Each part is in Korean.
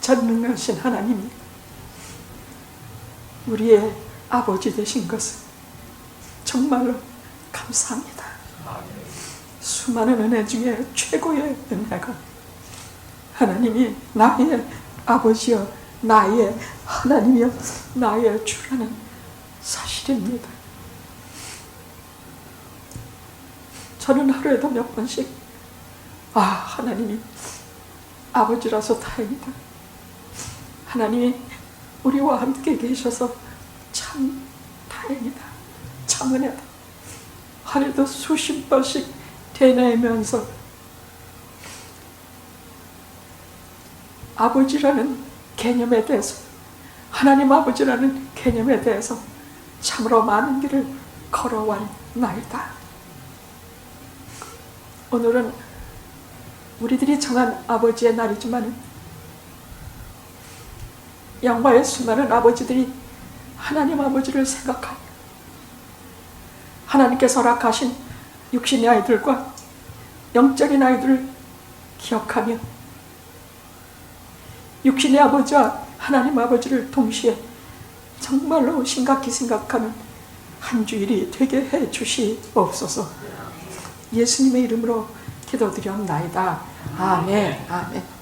전능하신 하나님이 우리의 아버지 되신 것을 정말로 감사합니다. 수많은 은혜 중에 최고의 은혜가 하나님이 나의 아버지여, 나의 하나님이여, 나의 주라는 사실입니다. 저는 하루에도 몇 번씩 하나님이 아버지라서 다행이다, 하나님이 우리와 함께 계셔서 참 다행이다, 참 은혜다, 하루에도 수십 번씩 되뇌면서 아버지라는 개념에 대해서, 하나님 아버지라는 개념에 대해서 참으로 많은 길을 걸어왔나이다. 오늘은 우리들이 정한 아버지의 날이지만 양화의 수많은 아버지들이 하나님 아버지를 생각하며 하나님께서 허락하신 육신의 아이들과 영적인 아이들을 기억하며 육신의 아버지와 하나님 아버지를 동시에 정말로 심각히 생각하는 한 주일이 되게 해 주시옵소서. 예수님의 이름으로 기도드렸나이다. 아멘. 아멘.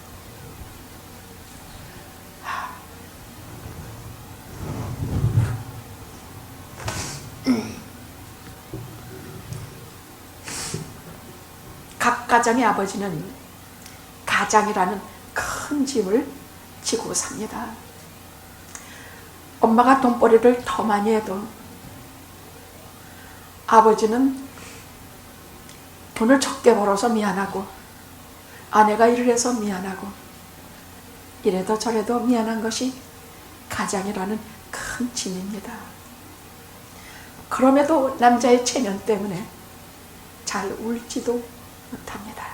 각 가정의 아버지는 가장이라는 큰 짐을 지고 삽니다. 엄마가 돈벌이를 더 많이 해도 아버지는 돈을 적게 벌어서 미안하고, 아내가 일을 해서 미안하고, 이래도 저래도 미안한 것이 가장이라는 큰 짐입니다. 그럼에도 남자의 체면 때문에 잘 울지도 못합니다.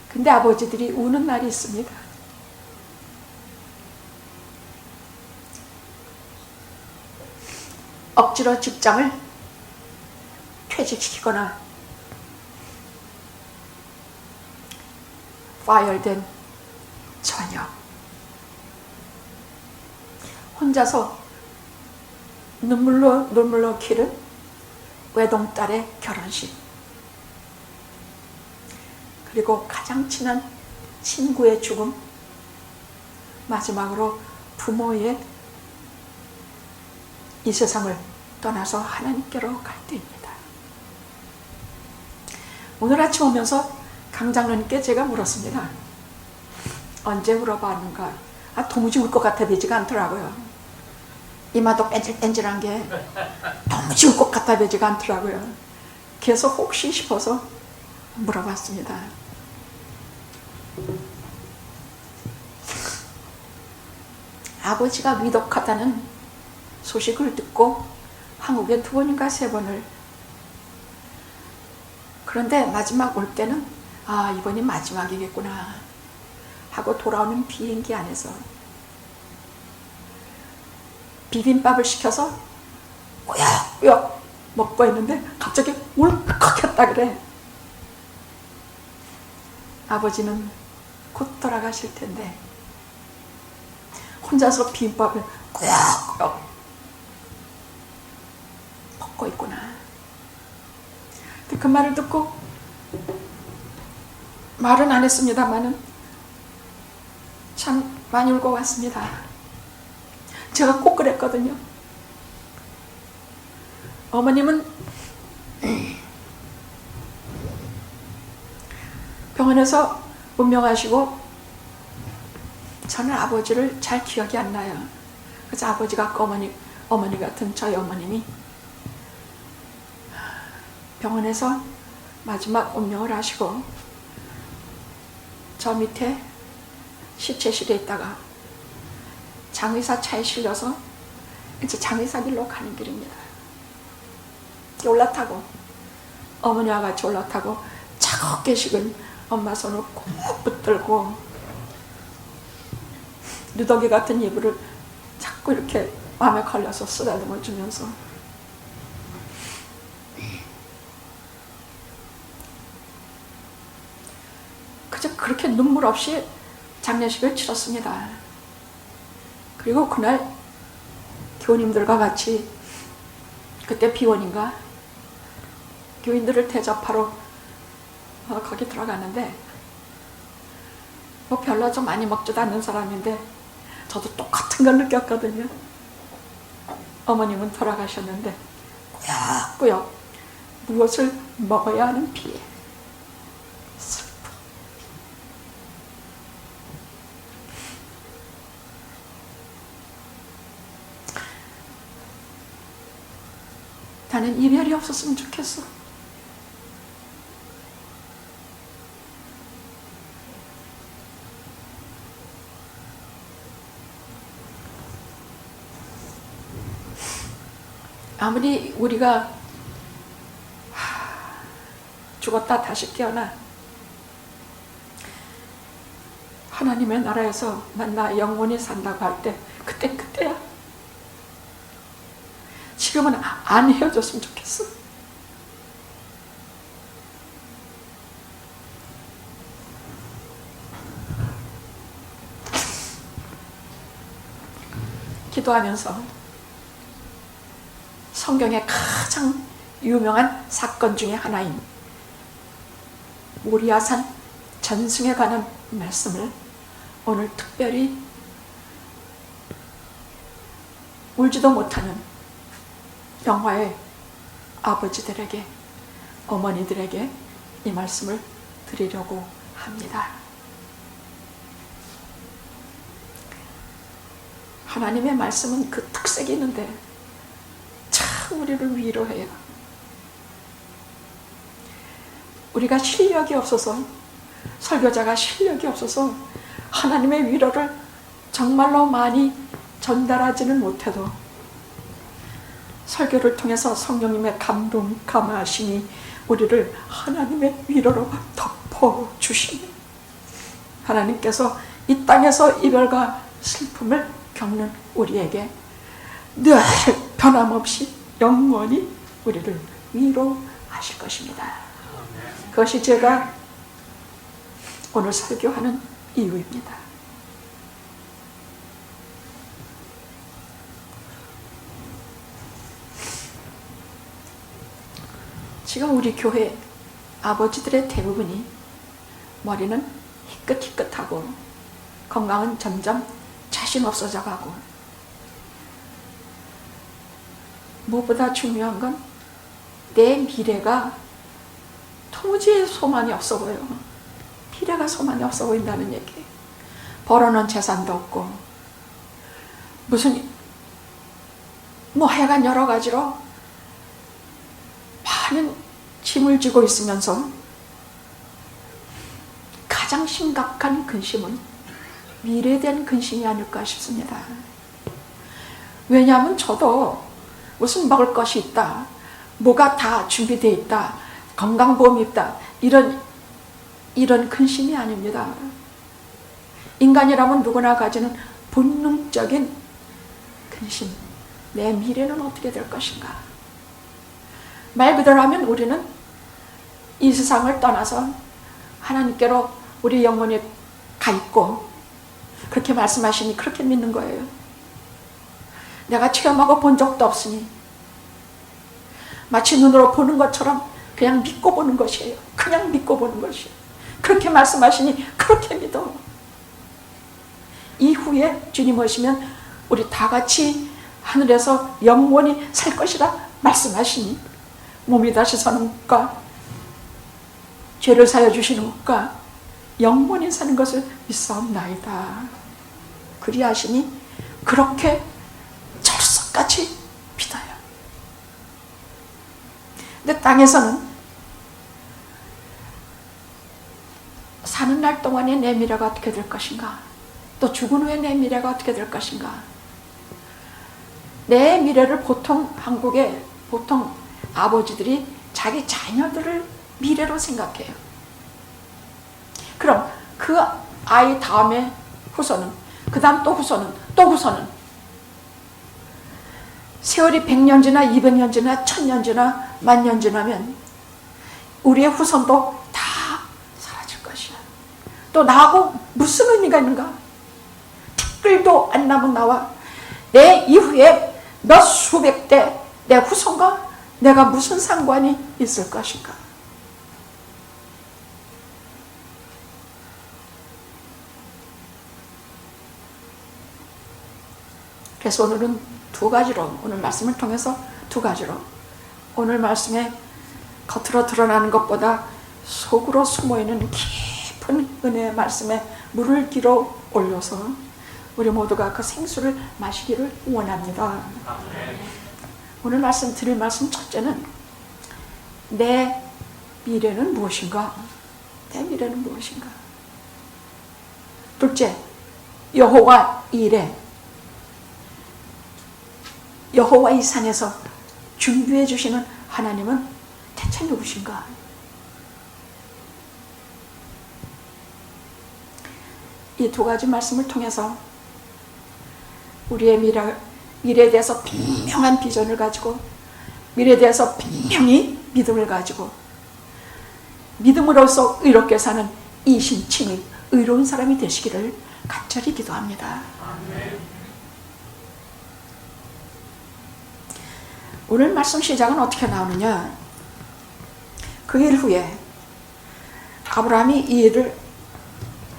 근데 아버지들이 우는 날이 있습니다. 억지로 직장을 퇴직시키거나 파열된 저녁, 혼자서 눈물로 기른 외동딸의 결혼식, 그리고 가장 친한 친구의 죽음, 마지막으로 부모의 이 세상을 떠나서 하나님께로 갈 때입니다. 오늘 아침 오면서 강장로님께 제가 물었습니다. 언제 울어봤는가? 도무지 울 것 같아 되지가 않더라고요. 이마도 뺀질뺀질한 게 도무지 울 것 같아 되지가 않더라고요. 그래서 혹시 싶어서 물어봤습니다. 아버지가 위독하다는 소식을 듣고 한국에 2번인가 3번을, 그런데 마지막 올 때는 이번이 마지막이겠구나 하고 돌아오는 비행기 안에서 비빔밥을 시켜서 꾸역꾸역 먹고 있는데 갑자기 울컥했다 그래. 아버지는 곧 돌아가실 텐데 혼자서 비빔밥을 꾸역꾸역 먹고 있구나. 그 말을 듣고 말은 안 했습니다만은 참 많이 울고 왔습니다. 제가 꼭 그랬거든요. 어머님은 병원에서 운명하시고 저는 아버지를 잘 기억이 안 나요. 그래서 아버지가 어머니 같은 저희 어머님이 병원에서 마지막 운명을 하시고 저 밑에 시체실에 있다가 장의사 차에 실려서 이제 장의사 길로 가는 길입니다. 올라타고 어머니와 같이 올라타고 차갑게 식은 엄마 손을 꼭 붙들고 누더기 같은 이불을 자꾸 이렇게 마음에 걸려서 쓰다듬어 주면서 그저 그렇게 눈물 없이 장례식을 치렀습니다. 그리고 그날 교우님들과 같이, 그때 비원인가 교인들을 대접하러 거기 들어갔는데, 뭐 별로 좀 많이 먹지도 않는 사람인데 저도 똑같은 걸 느꼈거든요. 어머님은 돌아가셨는데 꾸역꾸역 무엇을 먹어야 하는 피해, 슬픔. 나는 이별이 없었으면 좋겠어. 아무리 우리가 죽었다 다시 깨어나 하나님의 나라에서 만나 영원히 산다고 할 때 그땐 그때야. 지금은 안 헤어졌으면 좋겠어. 기도하면서 성경의 가장 유명한 사건 중에 하나인 모리아산 전승에 관한 말씀을 오늘 특별히 울지도 못하는 영화의 아버지들에게, 어머니들에게 이 말씀을 드리려고 합니다. 하나님의 말씀은 그 특색이 있는데 참 우리를 위로해요. 우리가 실력이 없어서, 설교자가 실력이 없어서 하나님의 위로를 정말로 많이 전달하지는 못해도 설교를 통해서 성령님의 감동, 감화하심이 우리를 하나님의 위로로 덮어주시니 하나님께서 이 땅에서 이별과 슬픔을 겪는 우리에게 늘 변함없이 영원히 우리를 위로하실 것입니다. 그것이 제가 오늘 설교하는 이유입니다. 지금 우리 교회 아버지들의 대부분이 머리는 희끗희끗하고 건강은 점점 자신 없어져 가고, 무엇보다 중요한 건 내 미래가 도무지 소망이 없어 보여. 미래가 소망이 없어 보인다는 얘기. 벌어놓은 재산도 없고 무슨 뭐 하여간 여러 가지로 많은 짐을 지고 있으면서 가장 심각한 근심은 미래에 대한 근심이 아닐까 싶습니다. 왜냐하면 저도 무슨 먹을 것이 있다, 뭐가 다 준비되어 있다, 건강보험이 있다, 이런 근심이 아닙니다. 인간이라면 누구나 가지는 본능적인 근심. 내 미래는 어떻게 될 것인가. 말 그대로 하면 우리는 이 세상을 떠나서 하나님께로 우리 영혼이 가 있고, 그렇게 말씀하시니 그렇게 믿는 거예요. 내가 체험하고 본 적도 없으니 마치 눈으로 보는 것처럼 그냥 믿고 보는 것이에요. 그냥 믿고 보는 것이에요. 그렇게 말씀하시니 그렇게 믿어. 이후에 주님 오시면 우리 다 같이 하늘에서 영원히 살 것이라 말씀하시니 몸이 다시 사는 것과 죄를 사여 주시는 것과 영원히 사는 것을 믿사옵나이다. 그리하시니 그렇게 철석같이 믿어요. 근데 땅에서는 사는 날 동안에 내 미래가 어떻게 될 것인가, 또 죽은 후에 내 미래가 어떻게 될 것인가. 내 미래를 한국의 보통 아버지들이 자기 자녀들을 미래로 생각해요. 그럼 그 아이 다음에 후손은, 그 다음 또 후손은, 또 후손은 세월이 100년 지나 200년 지나 1000년 지나 만년 지나면 우리의 후손도 다 사라질 것이야. 또 나하고 무슨 의미가 있는가? 티끌도 안 남은 나와 내 이후에 몇 수백 대 내 후손과 내가 무슨 상관이 있을 것인가? 그래서 오늘은 두 가지로, 오늘 말씀을 통해서 두 가지로, 오늘 말씀에 겉으로 드러나는 것보다 속으로 숨어있는 깊은 은혜의 말씀에 물을 길어 올려서 우리 모두가 그 생수를 마시기를 원합니다. 오늘 드릴 말씀 첫째는 내 미래는 무엇인가? 내 미래는 무엇인가? 둘째, 여호와 이레, 여호와 이 산에서 준비해 주시는 하나님은 대체 누구신가? 이 두 가지 말씀을 통해서 우리의 미래에 대해서 분명한 비전을 가지고, 미래에 대해서 분명히 믿음을 가지고, 믿음으로써 의롭게 사는 이신칭의 의로운 사람이 되시기를 간절히 기도합니다. 아멘. 오늘 말씀 시작은 어떻게 나오느냐? 그 일 후에 아브라함이 이 일을,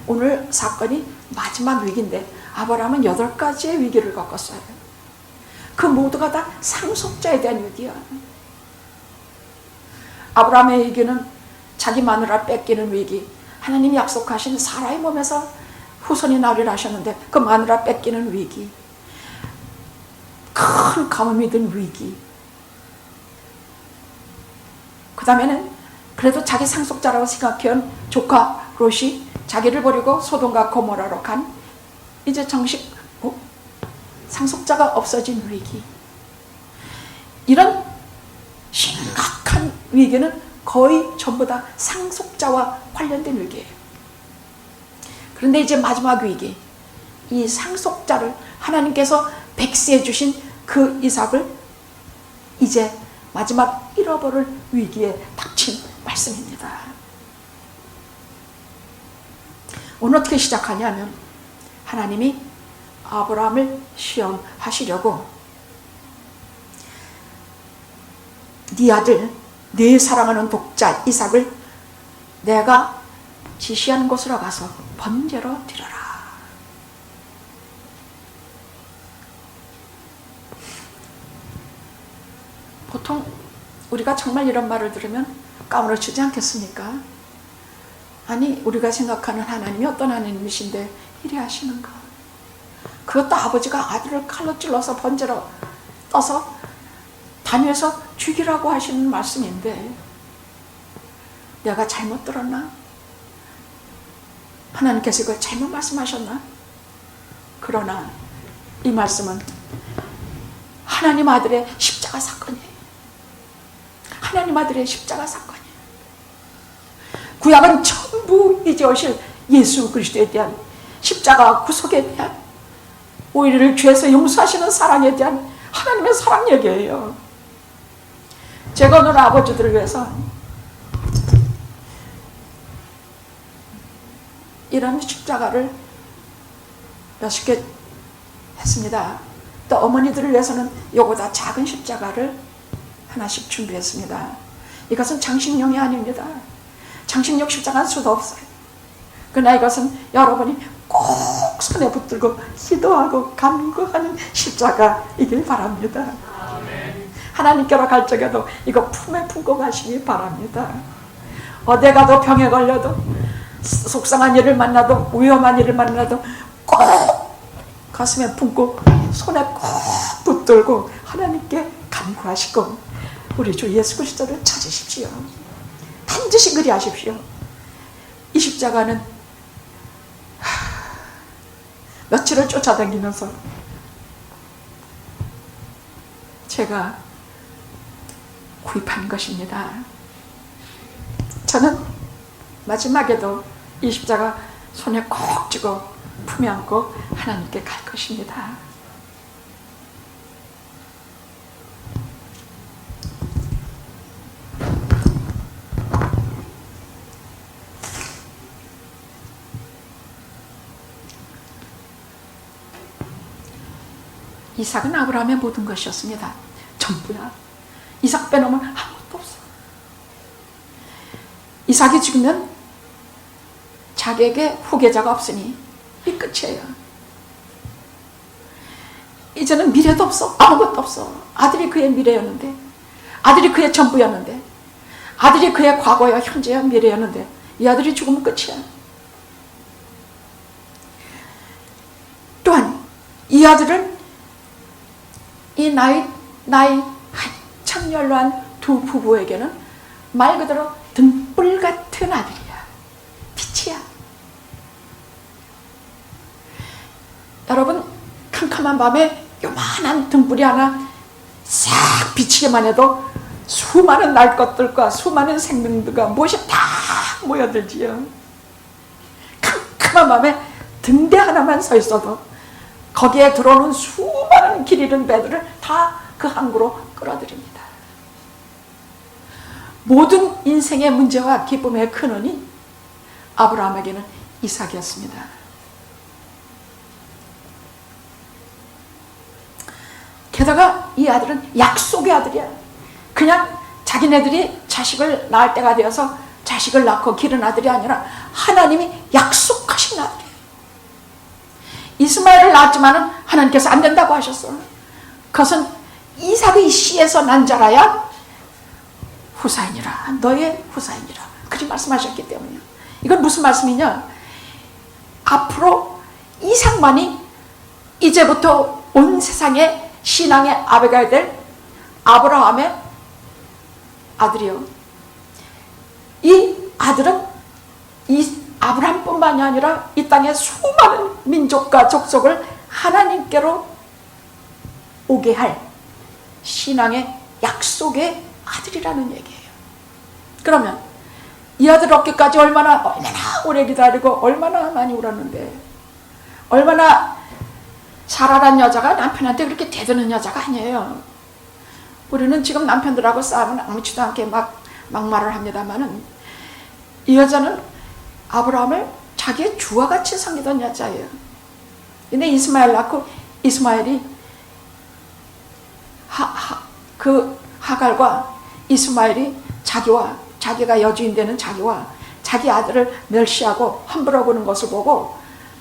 오늘 사건이 마지막 위기인데 아브라함은 8가지의 위기를 겪었어요. 그 모두가 다 상속자에 대한 위기야. 아브라함의 위기는 자기 마누라 뺏기는 위기, 하나님이 약속하신 사라의 몸에서 후손이 나오리라 하셨는데 그 마누라 뺏기는 위기, 큰 가뭄이 든 위기, 그 다음에는 그래도 자기 상속자라고 생각해온 조카 롯이 자기를 버리고 소돔과 고모라로 간, 이제 정식 상속자가 없어진 위기. 이런 심각한 위기는 거의 전부 다 상속자와 관련된 위기예요. 그런데 이제 마지막 위기, 이 상속자를 하나님께서 백세해 주신 그 이삭을 이제 마지막 잃어버릴 위기에 닥친 말씀입니다. 오늘 어떻게 시작하냐면, 하나님이 아브라함을 시험하시려고 네 아들, 네 사랑하는 독자 이삭을 내가 지시한 곳으로 가서 번제로 드려라. 보통 우리가 정말 이런 말을 들으면 까무러치지 않겠습니까? 아니, 우리가 생각하는 하나님이 어떤 하나님이신데 이리 하시는가? 그것도 아버지가 아들을 칼로 찔러서 번제로 떠서 다니엘서 죽이라고 하시는 말씀인데 내가 잘못 들었나? 하나님께서 이걸 잘못 말씀하셨나? 그러나 이 말씀은 하나님 아들의 십자가 사건이에요. 하나님 아들의 십자가 사건이에요. 구약은 전부 이제 오실 예수 그리스도에 대한 십자가 구속에 대한, 우리를 죄에서 용서하시는 사랑에 대한 하나님의 사랑 얘기예요. 제가 오늘 아버지들을 위해서 이런 십자가를 몇십 개 했습니다. 또 어머니들을 위해서는 요거다 작은 십자가를 하나씩 준비했습니다. 이것은 장식용이 아닙니다. 장식용 십자가는 수도 없어요. 그러나 이것은 여러분이 꼭 손에 붙들고 기도하고 간구하는 십자가이길 바랍니다. 아멘. 하나님께로 갈 적에도 이거 품에 품고 가시기 바랍니다. 어디 가도 병에 걸려도, 속상한 일을 만나도, 위험한 일을 만나도 꼭 가슴에 품고 손에 꼭 붙들고 하나님께 간구하시고 우리 주 예수 그리스도를 찾으십시오. 반드시 그리하십시오. 이 십자가는 며칠을 쫓아다니면서 제가 구입한 것입니다. 저는 마지막에도 이 십자가 손에 꼭 쥐고 품에 안고 하나님께 갈 것입니다. 이삭은 아브라함의 모든 것이었습니다. 전부야. 이삭 빼놓으면 아무것도 없어. 이삭이 죽으면 자기에게 후계자가 없으니 이 끝이에요. 이제는 미래도 없어. 아무것도 없어. 아들이 그의 미래였는데, 아들이 그의 전부였는데, 아들이 그의 과거야 현재야 미래였는데, 이 아들이 죽으면 끝이야. 또한 이 아들은 이 나이 한참 연로한 두 부부에게는 말 그대로 등불 같은 아들이야. 빛이야. 여러분, 캄캄한 밤에 요만한 등불이 하나 싹 비치기만 해도 수많은 날 것들과 수많은 생명들과 무엇이 다 모여들지요. 캄캄한 밤에 등대 하나만 서 있어도 거기에 들어오는 수많은 길 잃은 배들을 다 그 항구로 끌어들입니다. 모든 인생의 문제와 기쁨의 근원이 아브라함에게는 이삭이었습니다. 게다가 이 아들은 약속의 아들이야. 그냥 자기네들이 자식을 낳을 때가 되어서 자식을 낳고 기른 아들이 아니라 하나님이 약속하신 아들이에요. 이스마엘을 낳았지만은 하나님께서 안 된다고 하셨어. 그것은 이삭의 씨에서 난 자라야 후사이니라. 너의 후사이니라. 그렇게 말씀하셨기 때문이야. 이건 무슨 말씀이냐? 앞으로 이삭만이 이제부터 온 세상의 신앙의 아버지가 될 아브라함의 아들이요. 이 아들은 이 아브라함뿐만이 아니라 이 땅의 수많은 민족과 족속을 하나님께로 오게 할 신앙의 약속의 아들이라는 얘기예요. 그러면 이 아들 얻기까지 얼마나 오래 기다리고 얼마나 많이 울었는데, 얼마나 사라란 여자가 남편한테 그렇게 대드는 여자가 아니에요. 우리는 지금 남편들하고 싸우면 아무렇지도 않게 막말을 합니다만은, 이 여자는 아브라함을 자기의 주와 같이 섬기던 여자예요. 근데 이스마엘 낳고 이스마엘이 그 하갈과 이스마엘이 자기가 여주인 되는 자기와 자기 아들을 멸시하고 함부로 보는 것을 보고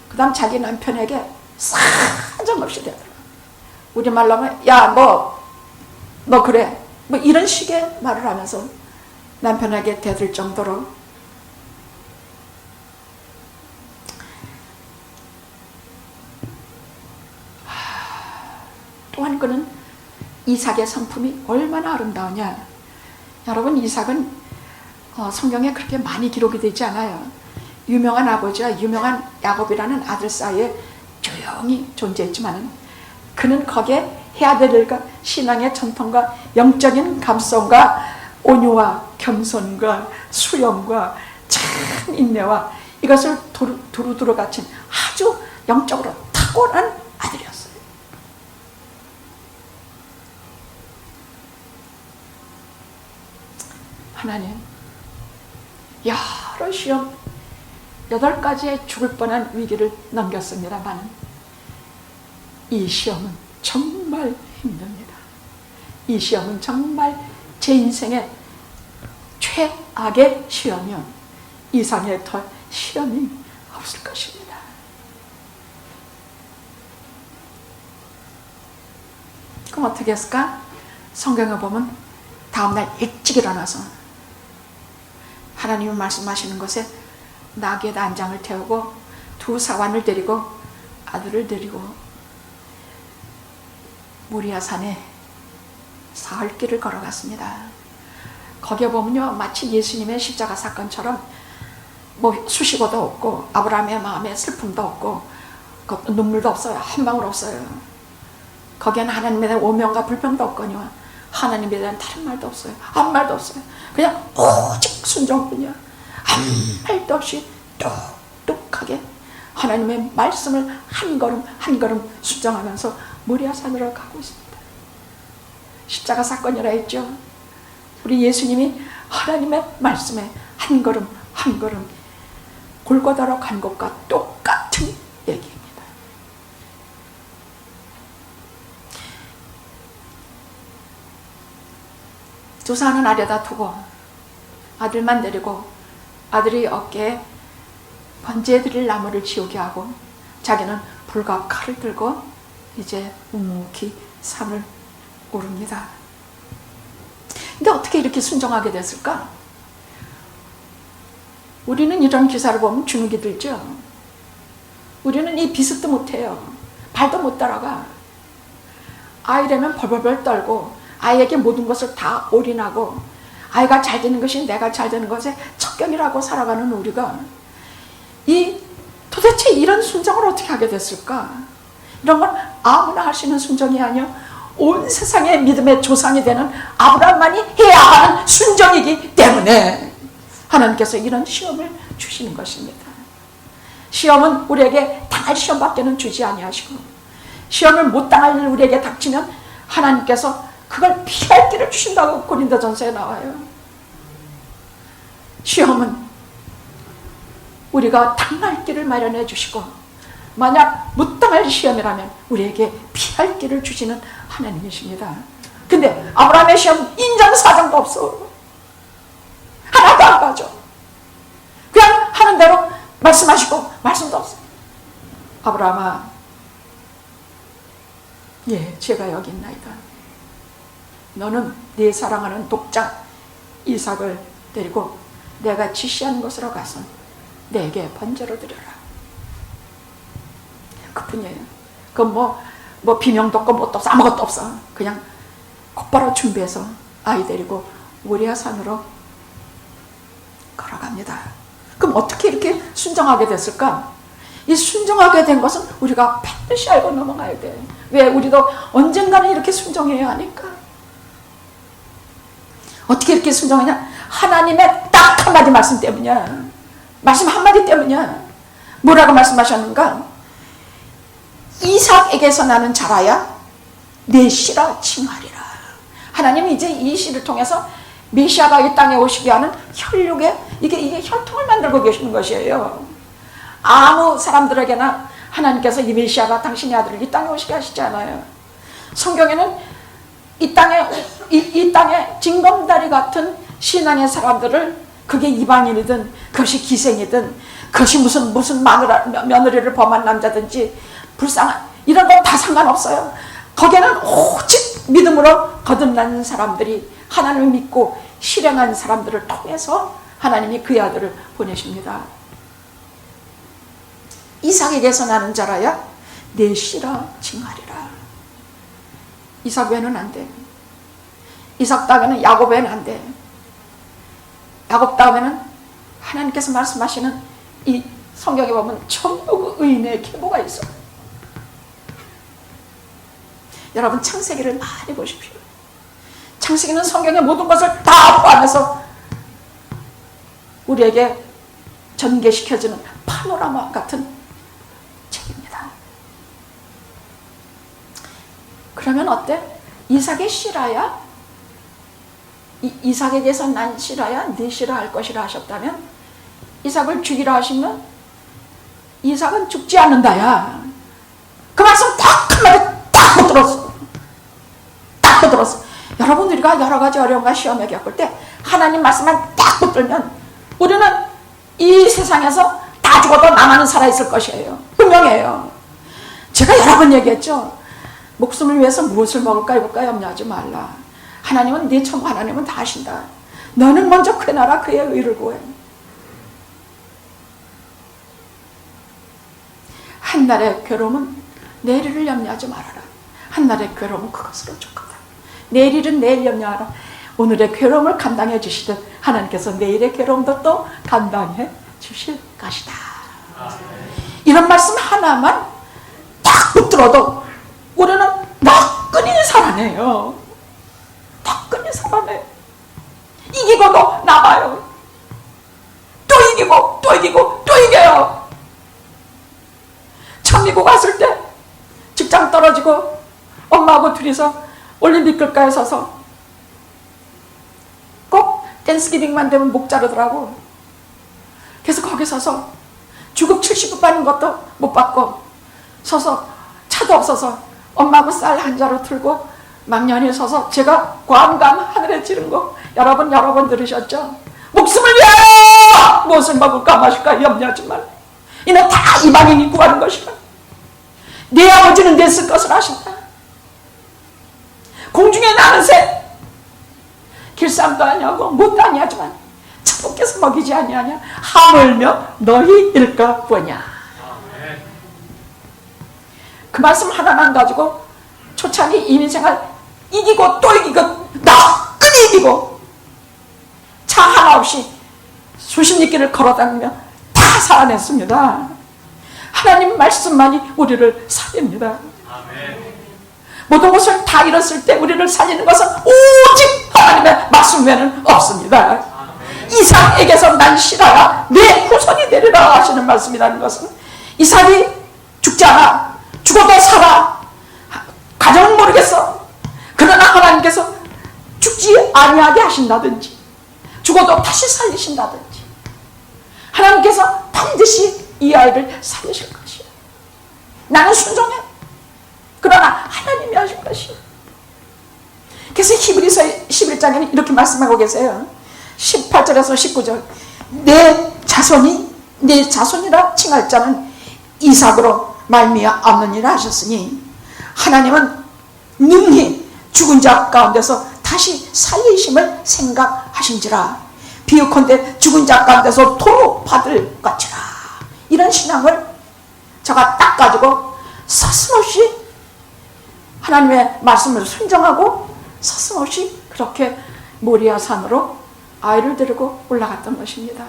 그 다음 자기 남편에게 사정없이 대들어. 우리말로 하면 야 너 그래 뭐 이런 식의 말을 하면서 남편에게 대들 정도로 또한 그는 이삭의 성품이 얼마나 아름다우냐. 여러분, 이삭은 성경에 그렇게 많이 기록이 되지 않아요. 유명한 아버지와 유명한 야곱이라는 아들 사이에 조용히 존재했지만 그는 거기에 해야 될 일과 신앙의 전통과 영적인 감성과 온유와 겸손과 수용과 참 인내와 이것을 두루두루 갖춘 아주 영적으로 탁월한 아들이었어요. 하나님, 여러 시험 8가지의 죽을 뻔한 위기를 넘겼습니다만 이 시험은 정말 힘듭니다. 이 시험은 정말 제 인생의 최악의 시험이요, 이상의 더 시험이 없을 것입니다. 그럼 어떻게 했을까? 성경에 보면 다음날 일찍 일어나서 하나님이 말씀하시는 것에 나귀에다 안장을 태우고 두 사환을 데리고 아들을 데리고 모리아 산에 사흘길을 걸어갔습니다. 거기에 보면요, 마치 예수님의 십자가 사건처럼 뭐 수식어도 없고 아브라함의 마음에 슬픔도 없고 눈물도 없어요. 한 방울 없어요. 거기에는 하나님에 대한 오명과 불평도 없거니와 하나님에 대한 다른 말도 없어요. 아무 말도 없어요. 그냥 오직 순종뿐이야. 아무 말도 없이 똑똑하게 하나님의 말씀을 한 걸음 한 걸음 순종하면서 모리아산으로 가고 있습니다. 십자가 사건이라 했죠. 우리 예수님이 하나님의 말씀에 한 걸음 한 걸음 골고다로 간 것과 똑같은 얘기입니다. 조사는 아래다 두고 아들만 데리고 아들이 어깨에 번제해 드릴 나무를 지우게 하고 자기는 불과 칼을 들고 이제 묵묵히 산을 오릅니다. 근데 어떻게 이렇게 순종하게 됐을까? 우리는 이런 기사를 보면 주눅이 들죠. 우리는 이 비슷도 못해요. 발도 못 따라가. 아이라면 벌벌벌 떨고 아이에게 모든 것을 다 올인하고 아이가 잘 되는 것이 내가 잘 되는 것에 척결이라고 살아가는 우리가 도대체 이런 순종을 어떻게 하게 됐을까? 이런 건 아무나 할 수 있는 순종이 아니요 온 세상의 믿음의 조상이 되는 아브라함만이 해야 하는 순종이기 때문에 하나님께서 이런 시험을 주시는 것입니다. 시험은 우리에게 당할 시험밖에는 주지 아니하시고 시험을 못 당할 일 우리에게 닥치면 하나님께서 그걸 피할 길을 주신다고 고린도전서에 나와요. 시험은 우리가 당할 길을 마련해 주시고 만약 못 당할 시험이라면 우리에게 피할 길을 주시는 하나님이십니다. 근데 아브라함의 시험 인정사정도 없어. 하나도 안 가져. 그냥 하는 대로 말씀하시고 말씀도 없어. 아브라함아, 예, 제가 여기 있나이다. 너는 네 사랑하는 독자 이삭을 데리고 내가 지시한 곳으로 가서 내게 번제로 드려라. 그뿐이에요. 그건 뭐 비명도 없고 뭣도 없어. 아무것도 없어. 그냥 곧바로 준비해서 아이 데리고 모리아 산으로 걸어갑니다. 그럼 어떻게 이렇게 순종하게 됐을까? 이 순종하게 된 것은 우리가 반드시 알고 넘어가야 돼. 왜? 우리도 언젠가는 이렇게 순종해야 하니까. 어떻게 이렇게 순종하냐? 하나님의 딱 한마디 말씀 때문이야. 말씀 한마디 때문이야. 뭐라고 말씀하셨는가? 이삭에게서 나는 자라야 내 씨라 칭하리라. 하나님이 이제 이 씨를 통해서 메시아가 이 땅에 오시게 하는 혈육에 이게 혈통을 만들고 계시는 것이에요. 아무 사람들에게나 하나님께서 이 메시아가 당신의 아들을 이 땅에 오시게 하시지 않아요. 성경에는 이 땅에 징검다리 같은 신앙의 사람들을 그게 이방인이든 그것이 기생이든 그것이 무슨 며느리를 범한 남자든지 불쌍한 이런 건 다 상관없어요. 거기에는 오직 믿음으로 거듭난 사람들이 하나님을 믿고 실행한 사람들을 통해서 하나님이 그의 아들을 보내십니다. 이삭에게서 나는 자라야 내 씨라 칭하리라. 이삭 외에는 안 돼. 이삭 다음에는 야곱 외에는 안 돼. 야곱 다음에는 하나님께서 말씀하시는 이 성경에 보면 전부 그 의인의 계보가 있어요. 여러분 창세기를 많이 보십시오. 창세기는 성경의 모든 것을 다 포함해서 우리에게 전개시켜주는 파노라마 같은 책입니다. 그러면 어때? 이삭의 씨라야? 이삭에게서 난 씨라야 네 씨라 할 것이라 하셨다면 이삭을 죽이라 하시면 이삭은 죽지 않는다야. 그 말씀 딱 한마디 딱 못 들었어. 딱 못 들었어. 여러분 우리가 여러 가지 어려움과 시험에 겪을 때 하나님 말씀만 딱 붙들면 우리는 이 세상에서 다 죽어도 나만은 살아있을 것이에요. 분명해요. 제가 여러 번 얘기했죠. 목숨을 위해서 무엇을 먹을까 입을까 염려하지 말라. 하나님은 네 천국 하나님은 다 아신다. 너는 먼저 그의 나라 그의 의를 구해. 한날의 괴로움은 내일을 염려하지 말아라. 한날의 괴로움은 그것으로 족하다. 내일은 내일 염려하라. 오늘의 괴로움을 감당해 주시듯 하나님께서 내일의 괴로움도 또 감당해 주실 것이다. 이런 말씀 하나만 딱 붙들어도 우리는 너끈히 살아내요. 너끈히 살아내. 이기고도 남아요. 또 이기고 또 이기고 또 이겨요. 천미국 왔을 때 직장 떨어지고 엄마하고 둘이서 올림픽 길가에 서서 꼭 댄스기빙만 되면 목 자르더라고. 그래서 거기 서서 주급 70부 받는 것도 못 받고 서서 차도 없어서 엄마하고 쌀 한 자루 들고 막년이 서서 제가 과감 하늘에 지른 거 여러분 여러 번 들으셨죠? 목숨을 위하여 무엇을 먹을까 마실까 염려하지만 이는 다 이방인이 구하는 것이라. 네 아버지는 내 쓸 것을 아신다. 공중에 나는 새 길쌈도 아니하고 못도 아니하지만 천부께서 먹이지 아니하냐. 하물며 너희 일까 보냐. 그 말씀 하나만 가지고 초창기 이민생활 이기고 또 이기고 나끈히 이기고 차 하나 없이 수십 리길을 걸어다니며 다 살아냈습니다. 하나님 말씀만이 우리를 살립니다. 모든 것을 다 잃었을 때 우리를 살리는 것은 오직 하나님의 말씀 외에는 없습니다. 이삭에게서 난 실하야 내 후손이 되리라 하시는 말씀이라는 것은 이삭이 죽지 않아. 죽어도 살아. 가정은 모르겠어. 그러나 하나님께서 죽지 아니하게 하신다든지 죽어도 다시 살리신다든지 하나님께서 반드시 이 아이를 살리실 것이야. 나는 순종해. 그러나 하나님이 하실 것이야. 그래서 히브리서 11장에는 이렇게 말씀하고 계세요. 18절에서 19절 내 자손이라 칭할 자는 이삭으로 말미암느니라 하셨으니 하나님은 능히 죽은 자 가운데서 다시 살리심을 생각하신지라. 비유컨대 죽은 자 가운데서 도로 받을 것이라. 이런 신앙을 제가 딱 가지고 서슴없이 하나님의 말씀을 순종하고 서슴없이 그렇게 모리아 산으로 아이를 데리고 올라갔던 것입니다.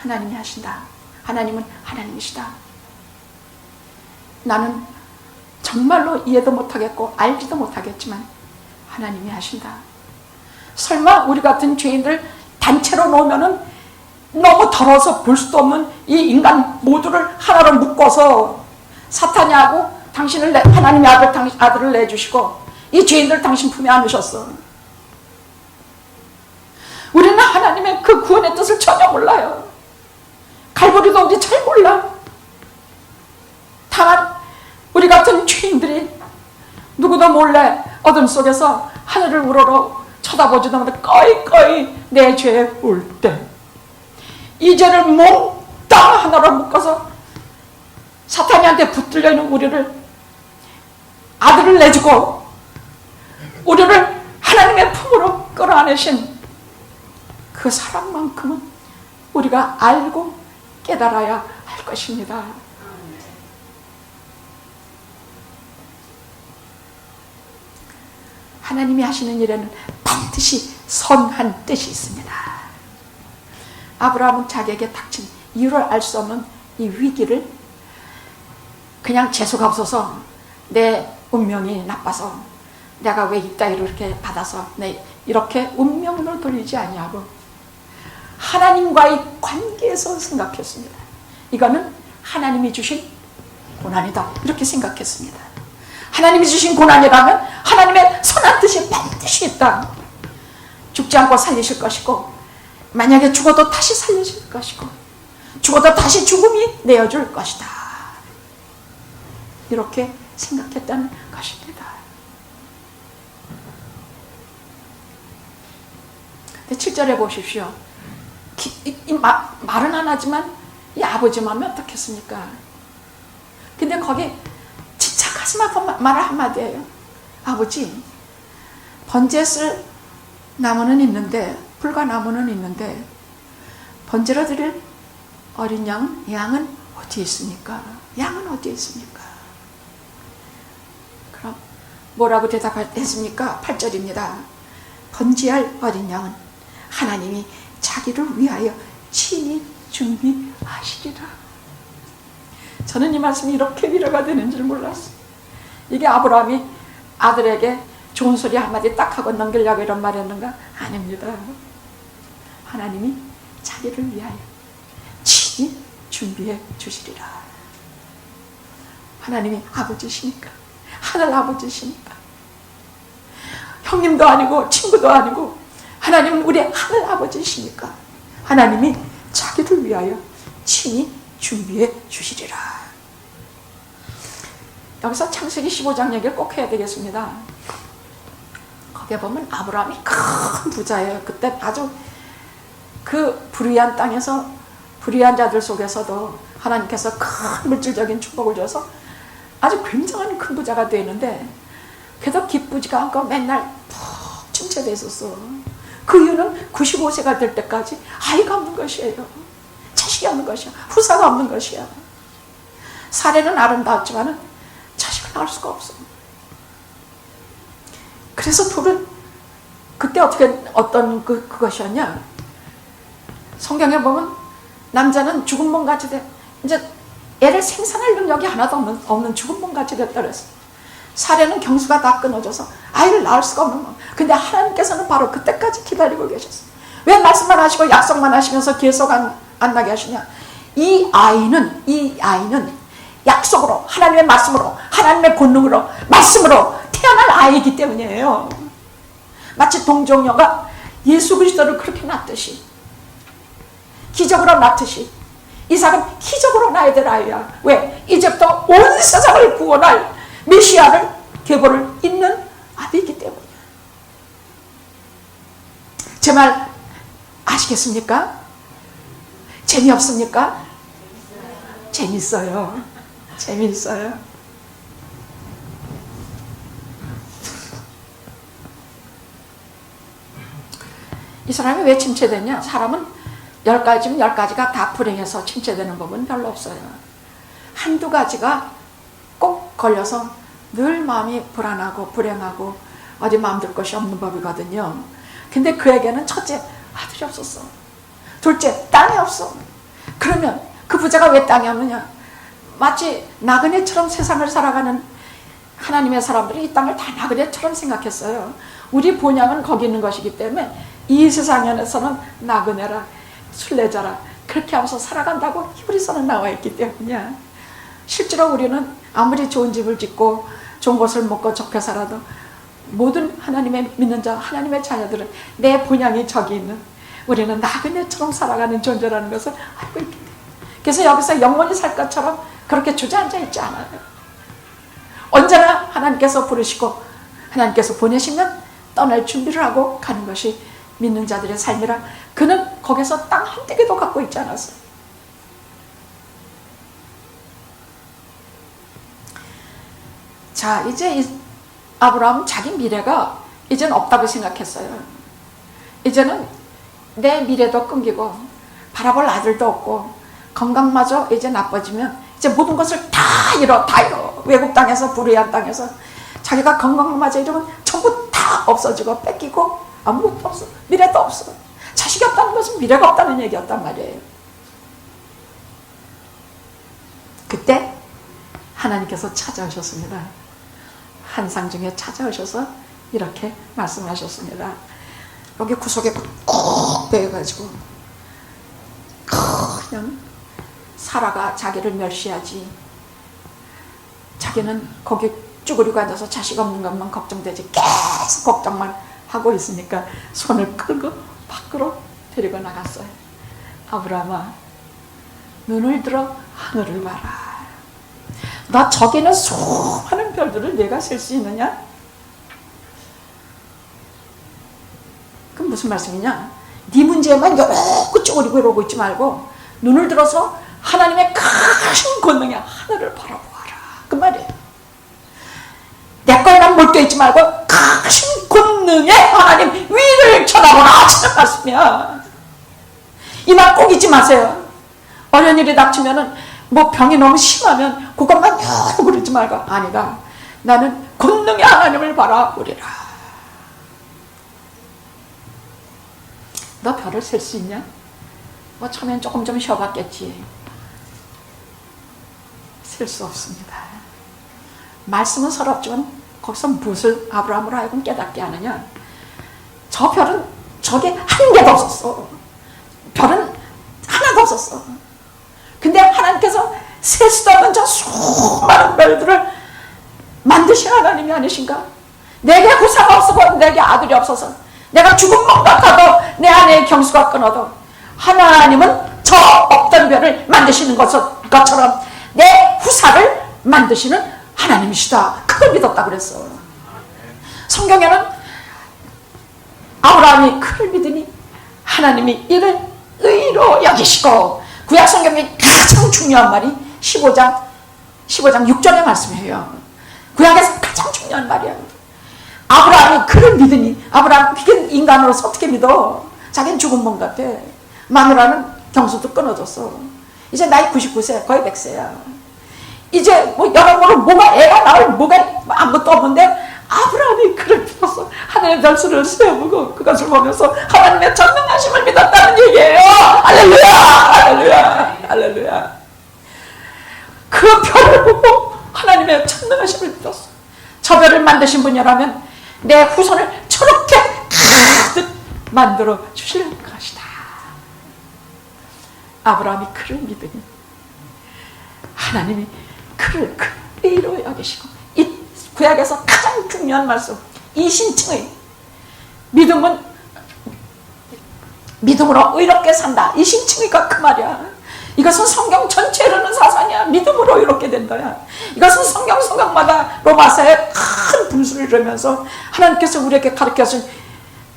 하나님이 하신다. 하나님은 하나님이시다. 나는 정말로 이해도 못하겠고 알지도 못하겠지만 하나님이 하신다. 설마 우리 같은 죄인들 단체로 놓으면은 너무 더러워서 볼 수도 없는 이 인간 모두를 하나로 묶어서 사탄이 하고 당신을 하나님의 아들을 내주시고 이 죄인들 당신 품에 안으셨어. 우리는 하나님의 그 구원의 뜻을 전혀 몰라요. 갈보리도 우리 잘 몰라. 다만 우리 같은 죄인들이 누구도 몰래 어둠 속에서 하늘을 우러러 쳐다보지도 못해 꺼이꺼이 내 죄에 울 때 이 죄를 몽땅 하나로 묶어서 사탄이한테 붙들려 있는 우리를 아들을 내주고 우리를 하나님의 품으로 끌어안으신 그 사랑만큼은 우리가 알고 깨달아야 할 것입니다. 하나님이 하시는 일에는 반드시 선한 뜻이 있습니다. 아브라함은 자기에게 닥친 이유를 알 수 없는 이 위기를 그냥 재수가 없어서 내 운명이 나빠서 내가 왜 이 따위로 이렇게 받아서 이렇게 운명으로 돌리지 아니하고 하나님과의 관계에서 생각했습니다. 이거는 하나님이 주신 고난이다 이렇게 생각했습니다. 하나님이 주신 고난이라면 하나님의 선한 뜻이 반드시 있다. 죽지 않고 살리실 것이고 만약에 죽어도 다시 살리실 것이고 죽어도 다시 죽음이 내어줄 것이다. 이렇게 생각했다는 것입니다. 7절에 보십시오. 말은 안 하지만 이 아버지 마음이 어떻겠습니까? 근데 거기 진짜 가슴 아픈 말을 한마디예요. 아버지, 번제 쓸 나무는 있는데 불과나무는 있는데 번제로 드릴 어린 양은 어디에 있습니까? 양은 어디에 있습니까? 그럼 뭐라고 대답했습니까? 8절입니다. 번제할 어린 양은 하나님이 자기를 위하여 친히 준비하시리라. 저는 이 말씀이 이렇게 위로가 되는 줄 몰랐어요. 이게 아브라함이 아들에게 좋은 소리 한마디 딱 하고 넘기려고 이런 말했는가? 아닙니다. 하나님이 자기를 위하여 친히 준비해 주시리라. 하나님이 아버지시니까, 하늘 아버지시니까, 형님도 아니고 친구도 아니고 하나님은 우리 하늘 아버지시니까 하나님이 자기를 위하여 친히 준비해 주시리라. 여기서 창세기 15장 얘기를 꼭 해야 되겠습니다. 거기에 보면 아브라함이 큰 부자예요. 그때 아주 그 불의한 땅에서 불의한 자들 속에서도 하나님께서 큰 물질적인 축복을 줘서 아주 굉장한 큰 부자가 되는데 그래도 기쁘지가 않고 맨날 푹 침체돼 있었어. 그 이유는 95세가 될 때까지 아이가 없는 것이에요. 자식이 없는 것이야. 후사가 없는 것이야. 사례는 아름다웠지만 자식을 낳을 수가 없어. 그래서 둘은 그때 어떤 그것이었냐? 성경에 보면 남자는 죽은 몸같이 돼. 이제 애를 생산할 능력이 하나도 없는 죽은 몸같이 됐다 그랬어. 사례는 경수가 다 끊어져서 아이를 낳을 수가 없는 몸. 근데 하나님께서는 바로 그때까지 기다리고 계셨어. 왜 말씀만 하시고 약속만 하시면서 계속 안 나게 하시냐? 이 아이는 약속으로, 하나님의 말씀으로, 하나님의 권능으로, 말씀으로 태어날 아이이기 때문이에요. 마치 동정녀가 예수 그리스도를 그렇게 낳듯이, 기적으로 낳듯이 이삭은 기적으로 낳아야 될 아이야. 왜? 이제부터 온 세상을 구원할 메시아를 계보를 잇는 아비이기 때문이야. 제 말 아시겠습니까? 재미없습니까? 재밌어요. 재미있어요. 이 사람이 왜 침체됐냐? 사람은 10가지면 10가지가 다 불행해서 침체되는 법은 별로 없어요. 한두 가지가 꼭 걸려서 늘 마음이 불안하고 불행하고 어디 마음 들 것이 없는 법이거든요. 근데 그에게는 첫째, 아들이 없었어. 둘째, 땅이 없어. 그러면 그 부자가 왜 땅이 없느냐? 마치 나그네처럼 세상을 살아가는 하나님의 사람들이 이 땅을 다 나그네처럼 생각했어요. 우리 본향은 거기 있는 것이기 때문에 이 세상에서는 나그네라, 순례자라 그렇게 하면서 살아간다고 히브리서는 나와 있기 때문이야. 실제로 우리는 아무리 좋은 집을 짓고 좋은 것을 먹고 좋게 살아도 모든 하나님의 믿는 자, 하나님의 자녀들은 내 본향이 저기 있는, 우리는 나그네처럼 살아가는 존재라는 것을 알고 있기 때문에, 그래서 여기서 영원히 살 것처럼 그렇게 주저앉아 있지 않아요. 언제나 하나님께서 부르시고 하나님께서 보내시면 떠날 준비를 하고 가는 것이 믿는 자들의 삶이라. 그는 거기서 땅 한 떼기도 갖고 있지 않았어요. 자, 이제 아브라함은 자기 미래가 이제는 없다고 생각했어요. 이제는 내 미래도 끊기고 바라볼 아들도 없고 건강마저 이제 나빠지면 이제 모든 것을 다 잃어. 외국 땅에서, 불의한 땅에서 자기가 건강마저 잃으면 전부 다 없어지고 뺏기고 아무것도 없어. 미래도 없어. 자식이 없다는 것은 미래가 없다는 얘기였단 말이에요. 그때 하나님께서 찾아오셨습니다. 환상 중에 찾아오셔서 이렇게 말씀하셨습니다. 여기 구석에 꼭 베어가지고 그냥 사라가 자기를 멸시하지, 자기는 거기 쭈그리고 앉아서 자식 없는 것만 걱정되지 계속 걱정만 하고 있으니까 손을 끌고 밖으로 데리고 나갔어요. 아브라함아, 눈을 들어 하늘을 봐라. 나 저기는 수많은 별들을 내가 셀 수 있느냐? 그럼 무슨 말씀이냐? 네 문제만 이렇게 쪼그리고 이러고 있지 말고 눈을 들어서 하나님의 큰 권능의 하늘을 바라보아라. 그 말이에요. 내 걸만 몰두있지 말고 큰 권능의 하나님 위를 쳐다보라 하시는 말씀이야. 이 말 꼭 잊지 마세요. 어려운 일이 닥치면은 뭐 병이 너무 심하면 그것만 여러 그러지 말고, 아니다, 나는 권능의 하나님을 바라보리라. 너 별을 셀 수 있냐? 뭐 처음엔 조금 좀 쉬어봤겠지. 셀 수 없습니다. 말씀은 서럽지만 거기서 무엇을 아브라함으로 하여금 깨닫게 하느냐? 저 별은 저게 한 개도 없었어. 별은 하나도 없었어. 근데 하나님께서 셀 수도 없는 저 수많은 별들을 만드신 하나님이 아니신가? 내게 후사가 없어서, 내게 아들이 없어서, 내가 죽은 몸 같아도 내 안에 경수가 끊어도 하나님은 저 없던 별을 만드시는 것처럼 내 후사를 만드시는 하나님이시다. 그걸 믿었다 그랬어. 성경에는 아브라함이 그를 믿으니 하나님이 이를 의로 여기시고, 구약 성경에 가장 중요한 말이 15장 6절의 말씀이에요. 구약에서 가장 중요한 말이야. 아브라함이 그를 믿으니, 아브라함 그게 인간으로서 어떻게 믿어? 자기는 죽은 몸 같아. 마누라는 경수도 끊어졌어. 이제 나이 99세, 거의 100세야. 이제 뭐 여러모로 뭐가 애가 나올 뭐가 아무것도 없는데 아브라함이 그를 믿어서 하늘의 별수를 세우고 그것을 보면서 하나님의 전능하심을 믿었다는 얘기예요. 할렐루야, 할렐루야, 할렐루야. 그 별을 보고 하나님의 전능하심을 믿었어. 저 별을 만드신 분이라면 내 후손을 저렇게 가득 만들어 주실 것이다. 아브라함이 그를 믿으니 하나님이 그를 의로 여기시고, 이 구약에서 가장 중요한 말씀, 이신칭의 믿음은 믿음으로 의롭게 산다. 이신칭의가 그 말이야. 이것은 성경 전체에 흐르는 사상이야. 믿음으로 의롭게 된다야. 이것은 성경마다 로마서에 큰 분수를 이루면서 하나님께서 우리에게 가르쳐준,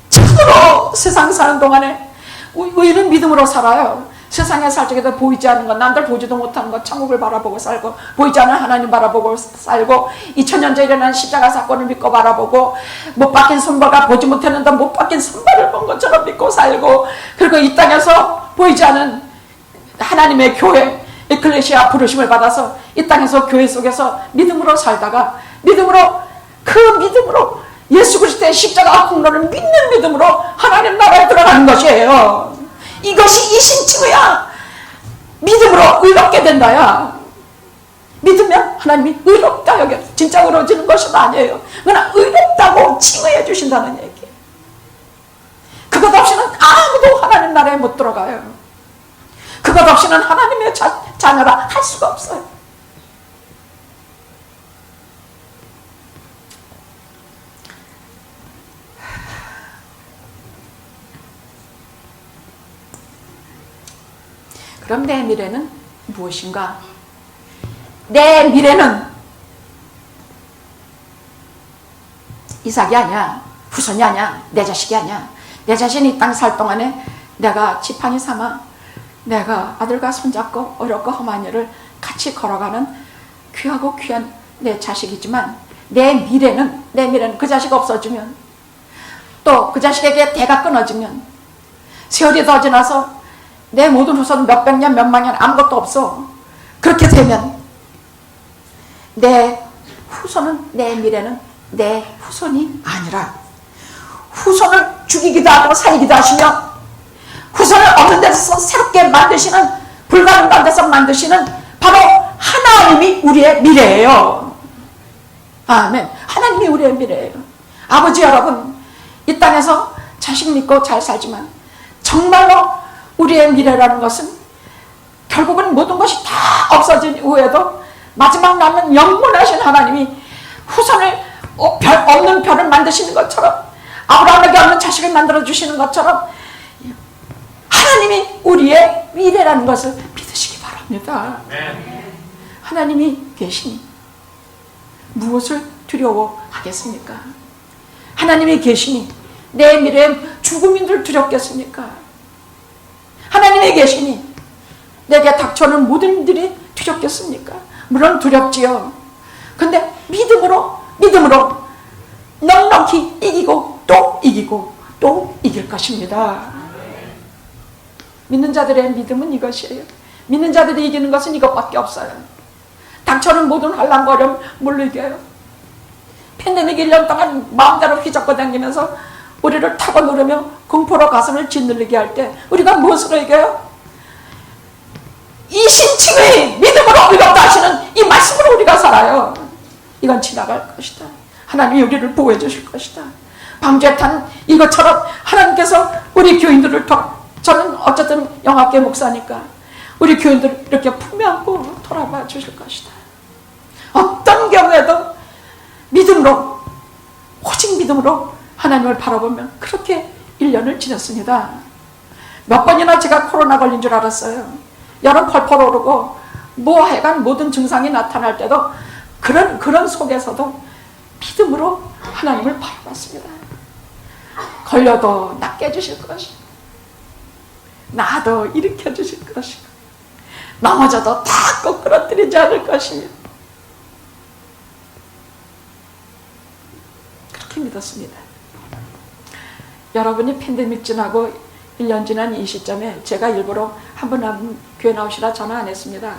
참으로 세상 사는 동안에 우리는 믿음으로 살아요. 세상에 살 적에도 보이지 않는 것, 남들 보지도 못하는 것, 천국을 바라보고 살고, 보이지 않는 하나님 바라보고 살고, 2000년 전에 일어난 십자가 사건을 믿고 바라보고, 못 박힌 손발과 보지 못했는데 못 박힌 손발을 본 것처럼 믿고 살고, 그리고 이 땅에서 보이지 않은 하나님의 교회, 에클레시아 부르심을 받아서 이 땅에서 교회 속에서 믿음으로 살다가, 그 믿음으로 예수 그리스도의 십자가 공로를 믿는 믿음으로 하나님 나라에 들어가는 것이에요. 이것이 이신칭의야. 믿음으로 의롭게 된다야. 믿으면 하나님이 의롭다 여겨. 진짜 의로워지는 것은 아니에요. 그러나 의롭다고 칭의해 주신다는 얘기. 그것 없이는 아무도 하나님 나라에 못 들어가요. 그것 없이는 하나님의 자녀라 할 수가 없어요. 그럼 내 미래는 무엇인가? 내 미래는 이삭이 아니야. 후손이 아니야. 내 자식이 아니야. 내 자신이 이 땅 살 동안에 내가 지팡이 삼아 내가 아들과 손잡고 어렵고 험한 일을 같이 걸어가는 귀하고 귀한 내 자식이지만, 내 미래는 그 자식 없어지면, 또 그 자식에게 대가 끊어지면, 세월이 더 지나서 내 모든 후손 몇백 년 몇만 년 아무것도 없어. 그렇게 되면 내 후손은, 내 미래는 내 후손이 아니라 후손을 죽이기도 하고 살리기도 하시며, 후손을 없는 데서 새롭게 만드시는, 불가능한 데서 만드시는 바로 하나님이 우리의 미래예요. 아멘. 하나님이 우리의 미래예요. 아버지 여러분, 이 땅에서 자식 믿고 잘 살지만 정말로 우리의 미래라는 것은 결국은 모든 것이 다 없어진 후에도 마지막 남은 영원하신 하나님이 후손을 없는 별을 만드시는 것처럼, 아브라함에게 없는 자식을 만들어주시는 것처럼 하나님이 우리의 미래라는 것을 믿으시기 바랍니다. 하나님이 계시니 무엇을 두려워하겠습니까? 하나님이 계시니 내 미래에 죽음인들 두렵겠습니까? 하나님이 계시니 내게 닥쳐오는 모든 일들이 두렵겠습니까? 물론 두렵지요. 근데 믿음으로 넉넉히 이기고 또 이기고 또 이길 것입니다. 믿는 자들의 믿음은 이것이에요. 믿는 자들이 이기는 것은 이것밖에 없어요. 닥쳐오는 모든 환난과 어려움 뭘로 이겨요? 팬데믹 1년 동안 마음대로 휘젓고 다니면서 우리를 타고 누르며 공포로 가슴을 짓눌리게 할 때 우리가 무엇으로 이겨요? 이 신칭의 믿음으로 의롭다 하시는 이 말씀으로 우리가 살아요. 이건 지나갈 것이다. 하나님이 우리를 보호해 주실 것이다. 방죄탄 이것처럼 하나님께서 우리 교인들을 저는 어쨌든 영학계 목사니까 우리 교인들을 이렇게 품에 안고 돌아봐 주실 것이다. 어떤 경우에도 믿음으로, 오직 믿음으로 하나님을 바라보면 그렇게 1년을 지냈습니다. 몇 번이나 제가 코로나 걸린 줄 알았어요. 열은 펄펄 오르고 뭐 하여간 모든 증상이 나타날 때도 그런 속에서도 믿음으로 하나님을 바라봤습니다. 걸려도 낫게 해주실 것이고, 나도 일으켜 주실 것이고, 넘어져도 다 거꾸러뜨리지 않을 것이며, 그렇게 믿었습니다. 여러분이 팬데믹 지나고 1년 지난 이 시점에 제가 일부러 한 분 교회 나오시라 전화 안 했습니다.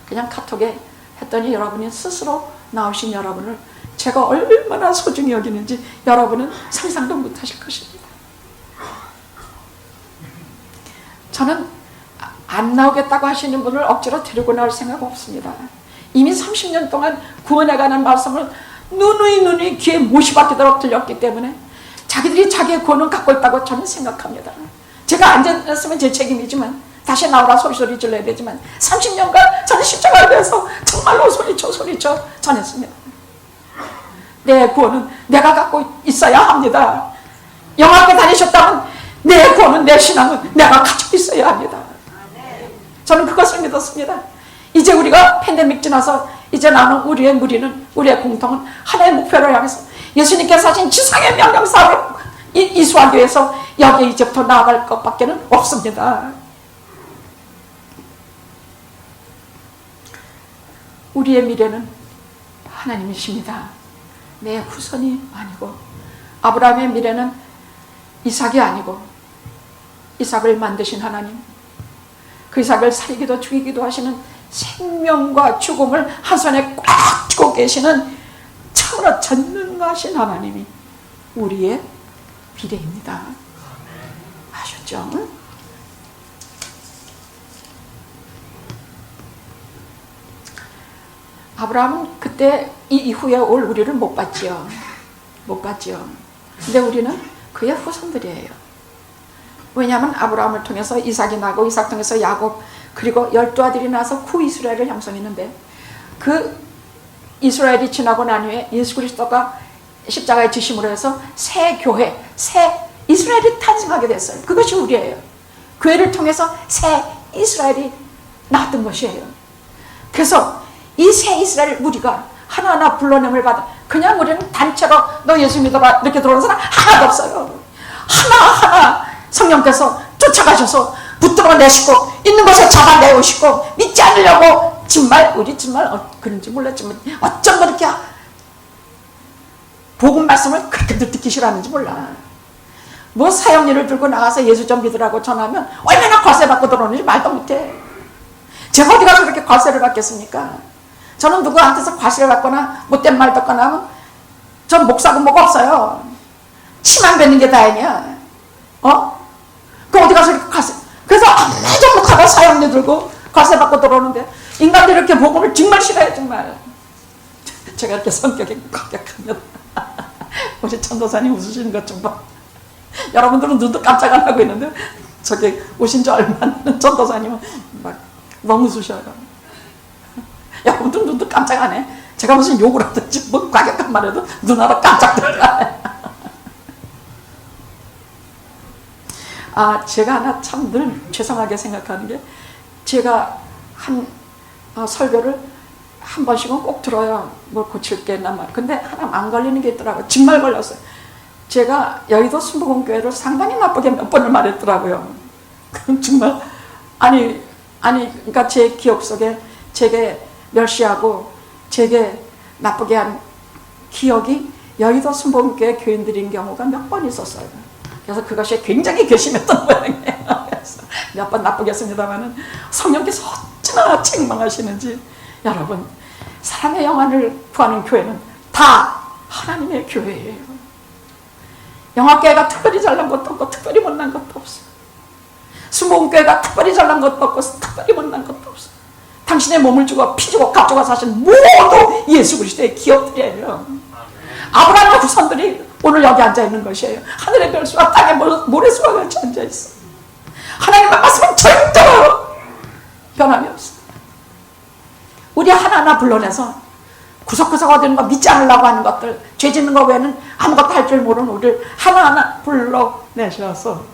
그냥 카톡에 했더니 여러분이 스스로 나오신 여러분을 제가 얼마나 소중히 여기는지 여러분은 상상도 못하실 것입니다. 저는 안 나오겠다고 하시는 분을 억지로 데리고 나올 생각 없습니다. 이미 30년 동안 구원에 관한 말씀을 누누이 귀에 못이 박히도록 들렸기 때문에 자기들이 자기의 구원을 갖고 있다고 저는 생각합니다. 제가 앉았으면 제 책임이지만 다시 나오라 소리 질러야 되지만 30년간 저는 십자가에 대해서 정말로 소리쳐 전했습니다. 내 구원은 내가 갖고 있어야 합니다. 영화학교 다니셨다면 내 구원은, 내 신앙은 내가 가지고 있어야 합니다. 저는 그것을 믿었습니다. 이제 우리가 팬데믹 지나서 이제 나는 우리의 무리는, 우리의 공통은 하나의 목표를 향해서 예수님께서 하신 지상의 명령사를 이수하기 위해서 여기 이제부터 나아갈 것밖에는 없습니다. 우리의 미래는 하나님이십니다. 내 후손이 아니고, 아브라함의 미래는 이삭이 아니고 이삭을 만드신 하나님, 그 이삭을 살기도 죽이기도 하시는 생명과 죽음을 한 손에 꽉 쥐고 계시는 참으로 전능하신 하나님이 우리의 미래입니다. 아셨죠? 아브라함은 그때 이 이후에 올 우리를 못 봤지요. 근데 우리는 그의 후손들이에요. 왜냐하면 아브라함을 통해서 이삭이 나고, 이삭 통해서 야곱, 그리고 12아들이 나서 구이스라엘을 형성했는데, 그 이스라엘이 지나고 난 후에 예수 그리스도가 십자가에 지심으로 해서 새 교회, 새 이스라엘이 탄생하게 됐어요. 그것이 우리예요. 교회를 통해서 새 이스라엘이 나왔던 것이에요. 그래서 이 새 이스라엘 우리가 하나하나 불러냄을 받아, 그냥 우리는 단체로 너 예수 믿어라 이렇게 들어오는 사람 하나도 없어요. 하나하나 성령께서 쫓아가셔서 붙들어 내시고 있는 곳에 잡아내오시고, 믿지 않으려고 우리 그런지 몰랐지만 어쩜 그렇게 복음 말씀을 그렇게들 듣기 싫어하는지 몰라. 뭐 사형리를 들고 나가서 예수 좀 믿으라고 전하면 얼마나 과세 받고 들어오는지 말도 못해. 제가 어디 가서 그렇게 과세를 받겠습니까? 저는 누구한테서 과세를 받거나 못된 말 듣거나 하면 전 목사고 뭐가 없어요. 치만 뱉는 게 다행이야. 그 어디 가서 이렇게 과세, 그래서 아주 목하고 사형리 들고 과세 받고 들어오는데, 인간들이 이렇게 복음을 정말 싫어해. 정말 제가 이렇게 성격이 강력하면 우리 전도사님 웃으시는 것 좀 봐. 여러분들은 눈도 깜짝 안 하고 있는데 저기 오신 지 얼마 안 되는 전도사님은 막 너무 웃으셔요. 여러분들은 눈도 깜짝 안 해. 제가 무슨 욕을 하든지 뭐 과격한 말해도 눈알아 깜짝 놀라요. 제가 하나 참 늘 죄송하게 생각하는 게, 제가 설교를 한 번씩은 꼭 들어요. 뭘 고칠 게 있나 말. 근데 하나 안 걸리는 게 있더라고요. 정말 걸렸어요. 제가 여의도 순복음교회를 상당히 나쁘게 몇 번을 말했더라고요. 그럼 정말 그러니까 제 기억 속에 제게 멸시하고 제게 나쁘게 한 기억이 여의도 순복음교회 교인들인 경우가 몇 번 있었어요. 그래서 그것이 굉장히 괘씸했던 모양이에요. 그래서 몇 번 나쁘게 했습니다만은 성령께서 어찌나 책망하시는지. 여러분, 사람의 영혼을 구하는 교회는 다 하나님의 교회예요. 영화교회가 특별히 잘난 것도 없고 특별히 못난 것도 없어요. 순복음교회가 특별히 잘난 것도 없고 특별히 못난 것도 없어요. 당신의 몸을 주고 피 주고 값 주고 사신 모두 예수 그리스도의 기업들이에요. 아브라함의 후손들이 오늘 여기 앉아있는 것이에요. 하늘의 별수와 땅의 모래수와 같이 앉아있어. 하나님의 말씀은 절대로 변함이 없어. 우리 하나하나 불러내서 구석구석 어디 있는 거 믿지 않으려고 하는 것들, 죄 짓는 거 외에는 아무것도 할 줄 모르는 우리를 하나하나 불러내셔서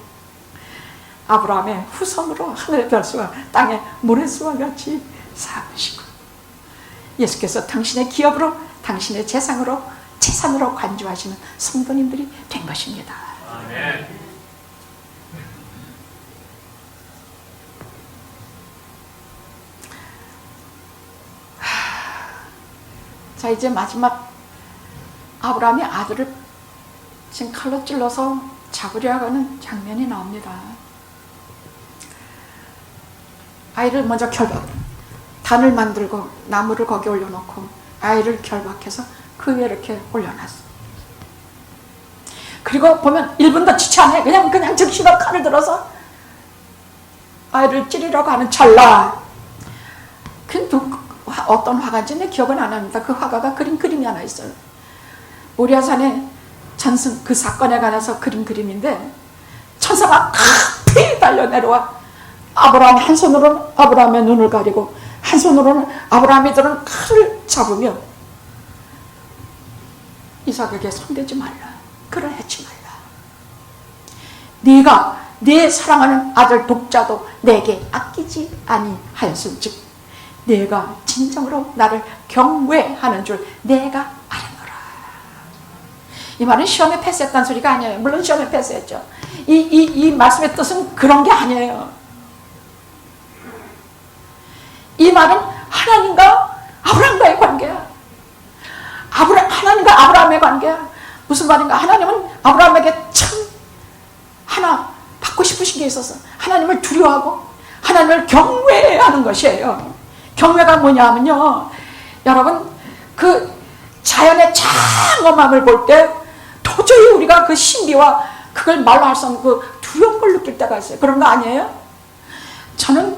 아브라함의 후손으로 하늘의 별수와 땅의 모래수와 같이 삼으시고, 예수께서 당신의 기업으로, 당신의 재산으로 관주하시는 성도님들이 된 것입니다. 자, 이제 마지막 아브라함이 아들을 지금 칼로 찔러서 잡으려고 하는 장면이 나옵니다. 아이를 먼저 단을 만들고 나무를 거기 올려놓고 아이를 결박해서 그 위에 이렇게 올려놨어. 그리고 보면 1분도 지체 안 해. 그냥 즉시로 칼을 들어서 아이를 찌르려고 하는 찰나, 어떤 화가인지 기억은 안 납니다. 그 화가가 그린 그림이 하나 있어요. 모리아산의 전승 그 사건에 관해서 그린 그림인데, 천사가 탁 달려 내려와 아브라함이 한 손으로는 아브라함의 눈을 가리고 한 손으로는 아브라함이 들은 칼을 잡으며 이삭에게 손대지 말라, 그를 해치 말라. 네가 네 사랑하는 아들 독자도 내게 아끼지 아니하였은즉 네가 진정으로 나를 경외하는 줄 내가 아노라. 이 말은 시험에 패스했다는 소리가 아니에요. 물론 시험에 패스했죠. 이 말씀의 뜻은 그런 게 아니에요. 이 말은 하나님과 아브라함과의 관계야. 하나님과 아브라함의 관계야. 무슨 말인가? 하나님은 아브라함에게 참 하나 받고 싶으신 게 있어서 하나님을 두려워하고 하나님을 경외하는 것이에요. 경외가 뭐냐면요, 여러분, 그 자연의 장엄함을 볼 때 도저히 우리가 그 신비와 그걸 말로 할 수 없는 그 두려운 걸 느낄 때가 있어요. 그런 거 아니에요? 저는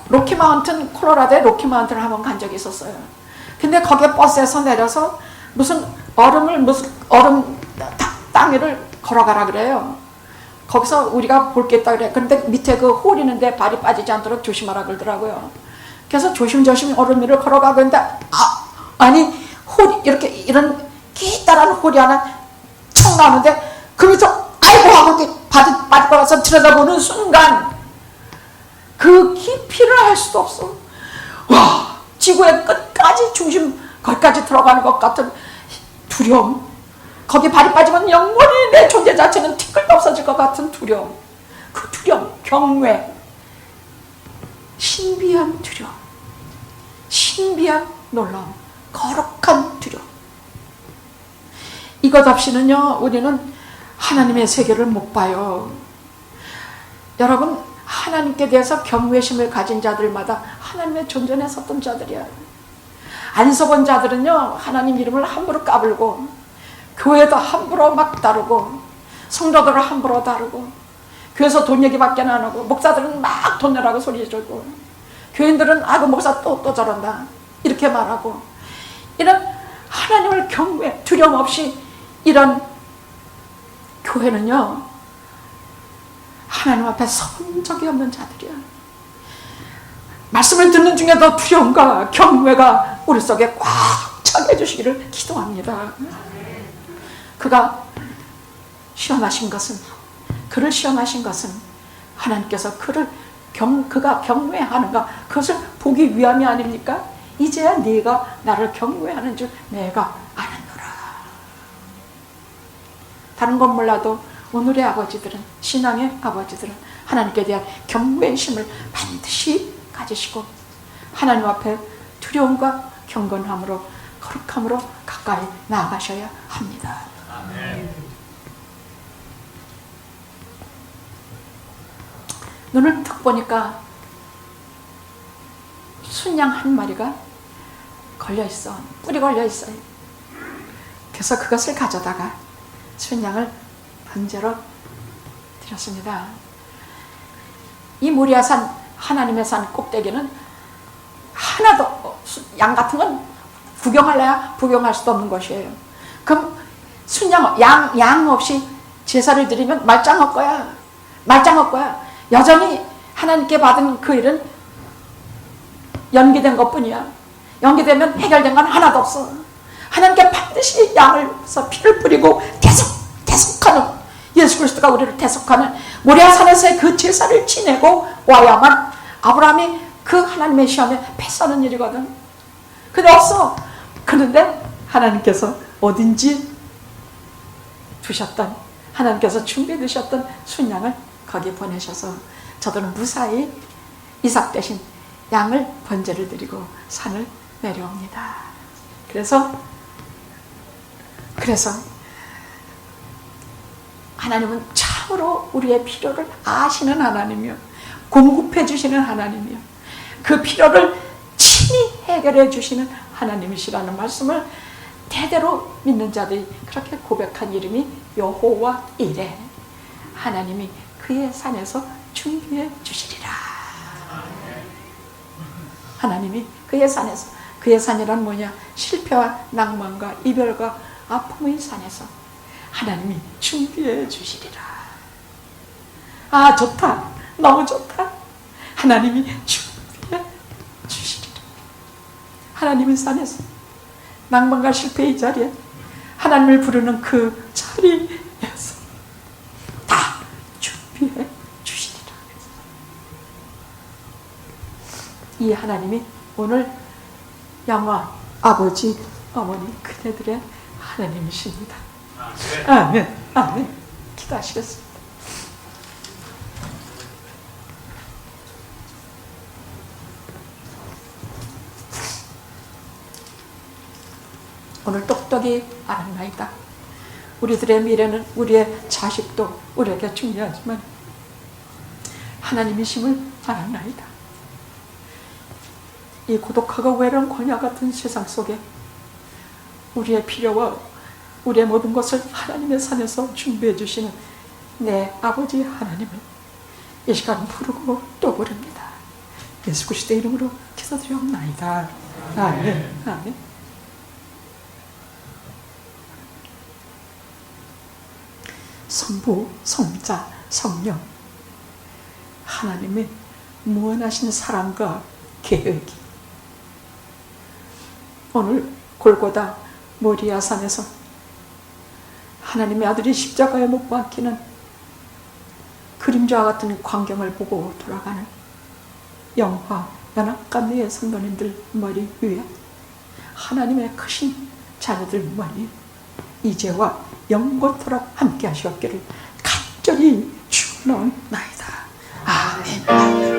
로키마운튼, 콜로라도의 로키마운튼을 한번 간 적이 있었어요. 근데 거기에 버스에서 내려서 무슨 얼음 땅 위를 걸어가라 그래요. 거기서 우리가 볼 게 있다 그래. 그런데 밑에 그 홀 있는데 발이 빠지지 않도록 조심하라 그러더라고요. 그래서 조심조심 얼음 위를 걸어가고 있는데, 아니, 홀이, 이런 기다란 홀이 하나 척 나오는데, 그 밑에서, 아이고! 하고 빠져서 들여다보는 순간, 그 깊이를 알 수도 없어. 와, 지구의 끝까지 거기까지 들어가는 것 같은 두려움. 거기 발이 빠지면 영원히 내 존재 자체는 티끌도 없어질 것 같은 두려움. 그 두려움, 경외. 신비한 두려움, 신비한 놀라움, 거룩한 두려움. 이것 없이는요, 우리는 하나님의 세계를 못 봐요. 여러분, 하나님께 대해서 경외심을 가진 자들마다 하나님의 존전에 섰던 자들이야. 안 서본 자들은요, 하나님 이름을 함부로 까불고, 교회도 함부로 막 다루고, 성도들을 함부로 다루고, 교회에서 돈 얘기밖에 안 하고, 목사들은 막 돈 내라고 소리 지르고, 교인들은 그 목사 또 저런다 이렇게 말하고, 이런 하나님을 경외, 두려움 없이 이런 교회는요, 하나님 앞에 선 적이 없는 자들이야. 말씀을 듣는 중에도 두려움과 경외가 우리 속에 꽉 차게 해주시기를 기도합니다. 그가 시험하신 것은, 그를 시험하신 것은 하나님께서 그가 경외하는가, 그것을 보기 위함이 아닙니까? 이제야 네가 나를 경외하는 줄 내가 아느노라. 다른 건 몰라도 오늘의 아버지들은, 신앙의 아버지들은 하나님께 대한 경외심을 반드시 가지시고 하나님 앞에 두려움과 경건함으로, 거룩함으로 가까이 나아가셔야 합니다. 아멘. 눈을 탁 보니까 순양 한 마리가 걸려있어. 뿔이 걸려있어요. 그래서 그것을 가져다가 순양을 번제로 드렸습니다. 이 모리아산, 하나님의 산 꼭대기는 하나도, 양 같은 건 구경할래야 구경할 수도 없는 것이에요. 그럼 순양, 양 없이 제사를 드리면 말짱할 거야. 말짱할 거야. 여전히 하나님께 받은 그 일은 연기된 것뿐이야. 연기되면 해결된 건 하나도 없어. 하나님께 반드시 양을서 피를 뿌리고 대속하는, 예수 그리스도가 우리를 대속하는 모리아산에서의 그 제사를 지내고 와야만 아브라함이 그 하나님의 시험에 패하는 일이거든. 근데 없어. 그런데 하나님께서 어딘지 두셨던 하나님께서 준비해 두셨던 순양을 거기에 보내셔서 저들은 무사히 이삭 대신 양을 번제를 드리고 산을 내려옵니다. 그래서 하나님은 참으로 우리의 필요를 아시는 하나님이요, 공급해 주시는 하나님이요, 그 필요를 친히 해결해 주시는 하나님이시라는 말씀을 대대로 믿는 자들이 그렇게 고백한 이름이 여호와 이레, 하나님이 그의 산에서 준비해 주시리라. 하나님이 그의 산에서, 그의 산이란 뭐냐? 실패와 낭만과 이별과 아픔의 산에서 하나님이 준비해 주시리라. 아, 좋다, 너무 좋다. 하나님이 준비해 주시리라. 하나님의 산에서 낭만과 실패의 자리에 하나님을 부르는 그 자리에서 다 준비해 주시리라. 이 하나님이 오늘 양와 아버지, 어머니, 그대들의 하나님이십니다. 아멘, 아멘. 기도하시겠습니다. 오늘 똑똑히 알았나이다. 우리들의 미래는, 우리의 자식도 우리에게 중요하지만 하나님이심을 알았나이다. 이 고독하고 외로운 광야 같은 세상 속에 우리의 필요와 우리의 모든 것을 하나님의 산에서 준비해 주시는 내 아버지 하나님을 이 시간 부르고 또 부릅니다. 예수 그리스도의 이름으로 기도드리옵나이다. 아멘. 아멘. 성부, 성자, 성령, 하나님의 무한하신 사랑과 계획이 오늘 골고다 모리아 산에서 하나님의 아들이 십자가에 못 박히는 그림자와 같은 광경을 보고 돌아가는 영화 연합감리의 성도님들 머리 위에, 하나님의 크신 자녀들 머리 이제와 영원토록 함께 하시옵기를 간절히 축원하옵나이다. 아멘.